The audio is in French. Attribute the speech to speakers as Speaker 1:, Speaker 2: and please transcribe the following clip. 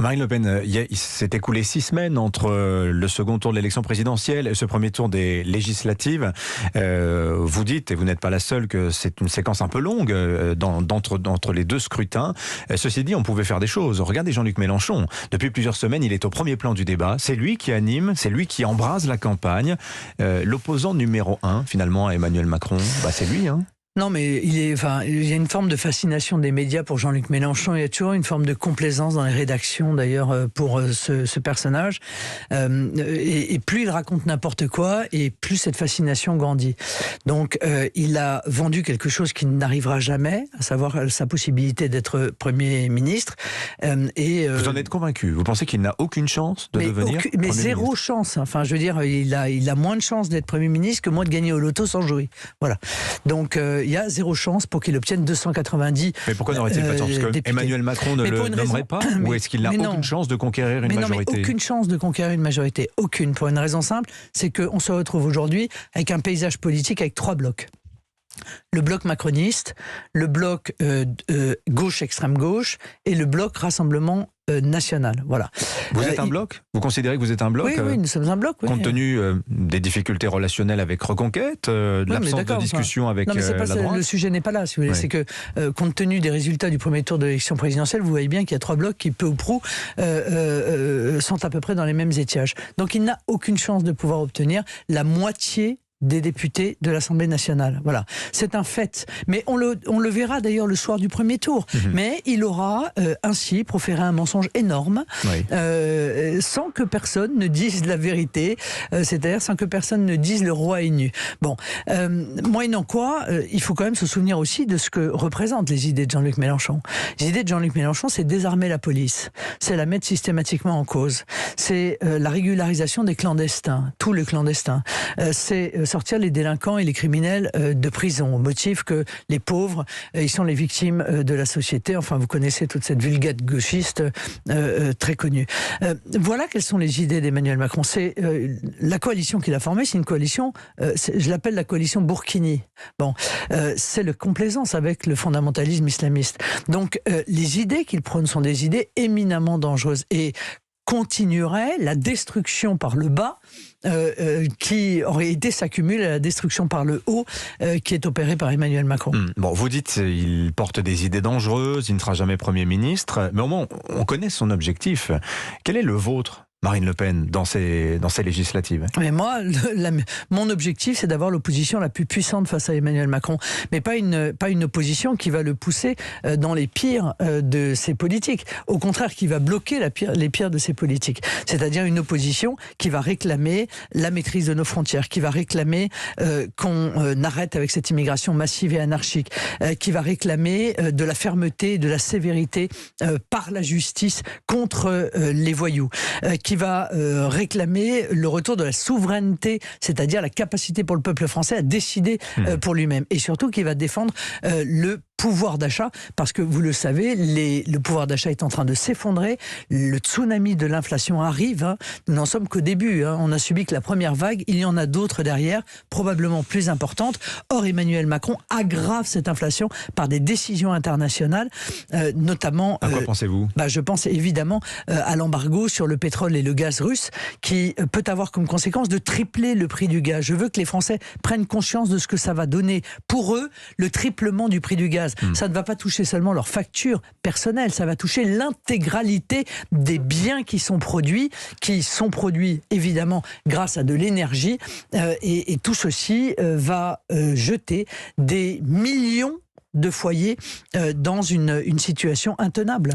Speaker 1: Marine Le Pen, il s'est écoulé 6 semaines entre le second tour de l'élection présidentielle et ce premier tour des législatives. Vous dites, et vous n'êtes pas la seule, que c'est une séquence un peu longue entre les deux scrutins. Ceci dit, on pouvait faire des choses. Regardez Jean-Luc Mélenchon. Depuis plusieurs semaines, il est au premier plan du débat. C'est lui qui anime, c'est lui qui embrase la campagne. L'opposant numéro 1, finalement, à Emmanuel Macron, c'est lui, hein.
Speaker 2: Non, mais il y a une forme de fascination des médias pour Jean-Luc Mélenchon. Il y a toujours une forme de complaisance dans les rédactions, d'ailleurs, pour ce personnage. Et plus il raconte n'importe quoi, et plus cette fascination grandit. Donc, il a vendu quelque chose qui n'arrivera jamais, à savoir sa possibilité d'être Premier ministre.
Speaker 1: Vous en êtes convaincu? Vous pensez qu'il n'a aucune chance de devenir Premier
Speaker 2: Mais zéro
Speaker 1: ministre?
Speaker 2: chance. Enfin, je veux dire, il a moins de chances d'être Premier ministre que moi de gagner au loto sans jouer. Voilà. Donc, il y a zéro chance pour qu'il obtienne 290
Speaker 1: Mais pourquoi n'aurait-il pas de chance? Parce que Emmanuel Macron ne le nommerait pas? Ou est-ce qu'il n'a aucune chance de conquérir une majorité?
Speaker 2: Mais aucune chance de conquérir une majorité. Aucune. Pour une raison simple, c'est qu'on se retrouve aujourd'hui avec un paysage politique avec 3 blocs. Le bloc macroniste, le bloc gauche, extrême gauche, et le bloc Rassemblement national. Voilà.
Speaker 1: Vous êtes un bloc? Vous considérez que vous êtes un bloc?
Speaker 2: Oui, nous sommes un bloc. Oui.
Speaker 1: Compte tenu des difficultés relationnelles avec Reconquête, de l'absence de discussion avec la droite?
Speaker 2: Le sujet n'est pas là, si vous voulez. C'est que, compte tenu des résultats du premier tour de l'élection présidentielle, vous voyez bien qu'il y a 3 blocs qui, peu ou prou, sont à peu près dans les mêmes étiages. Donc il n'a aucune chance de pouvoir obtenir la moitié des députés de l'Assemblée nationale. Voilà, c'est un fait. Mais on le verra d'ailleurs le soir du premier tour. Mais il aura ainsi proféré un mensonge énorme, sans que personne ne dise la vérité, c'est-à-dire sans que personne ne dise le roi est nu. Bon, moyennant quoi, il faut quand même se souvenir aussi de ce que représentent les idées de Jean-Luc Mélenchon. Les idées de Jean-Luc Mélenchon, c'est désarmer la police, c'est la mettre systématiquement en cause, c'est la régularisation des clandestins, tous les clandestins, c'est sortir les délinquants et les criminels de prison, au motif que les pauvres, ils sont les victimes de la société. Enfin, vous connaissez toute cette vulgate gauchiste très connue. Voilà quelles sont les idées d'Emmanuel Macron. C'est la coalition qu'il a formée, c'est une coalition, je l'appelle la coalition Burkini. Bon, c'est le complaisance avec le fondamentalisme islamiste. Donc, les idées qu'il prône sont des idées éminemment dangereuses et continuerait la destruction par le bas qui en réalité s'accumule à la destruction par le haut qui est opérée par Emmanuel Macron.
Speaker 1: Bon, vous dites qu'il porte des idées dangereuses, il ne sera jamais Premier ministre, mais au moins on connaît son objectif. Quel est le vôtre, Marine Le Pen, dans ces législatives?
Speaker 2: Mais moi, mon objectif, c'est d'avoir l'opposition la plus puissante face à Emmanuel Macron, mais pas une opposition qui va le pousser dans les pires de ses politiques. Au contraire, qui va bloquer les pires de ses politiques. C'est-à-dire une opposition qui va réclamer la maîtrise de nos frontières, qui va réclamer qu'on arrête avec cette immigration massive et anarchique, qui va réclamer de la fermeté, de la sévérité par la justice contre les voyous, qui va réclamer le retour de la souveraineté, c'est-à-dire la capacité pour le peuple français à décider pour lui-même. Et surtout qui va défendre le pouvoir d'achat, parce que vous le savez, le pouvoir d'achat est en train de s'effondrer, le tsunami de l'inflation arrive, hein. Nous n'en sommes qu'au début, hein. On a subi que la première vague, il y en a d'autres derrière, probablement plus importantes. Or, Emmanuel Macron aggrave cette inflation par des décisions internationales, notamment...
Speaker 1: À quoi pensez-vous?
Speaker 2: Je pense évidemment à l'embargo sur le pétrole et le gaz russe, qui peut avoir comme conséquence de tripler le prix du gaz. Je veux que les Français prennent conscience de ce que ça va donner pour eux, le triplement du prix du gaz. Ça ne va pas toucher seulement leur facture personnelle, ça va toucher l'intégralité des biens qui sont produits évidemment grâce à de l'énergie, et tout ceci va jeter des millions de foyers dans une situation intenable.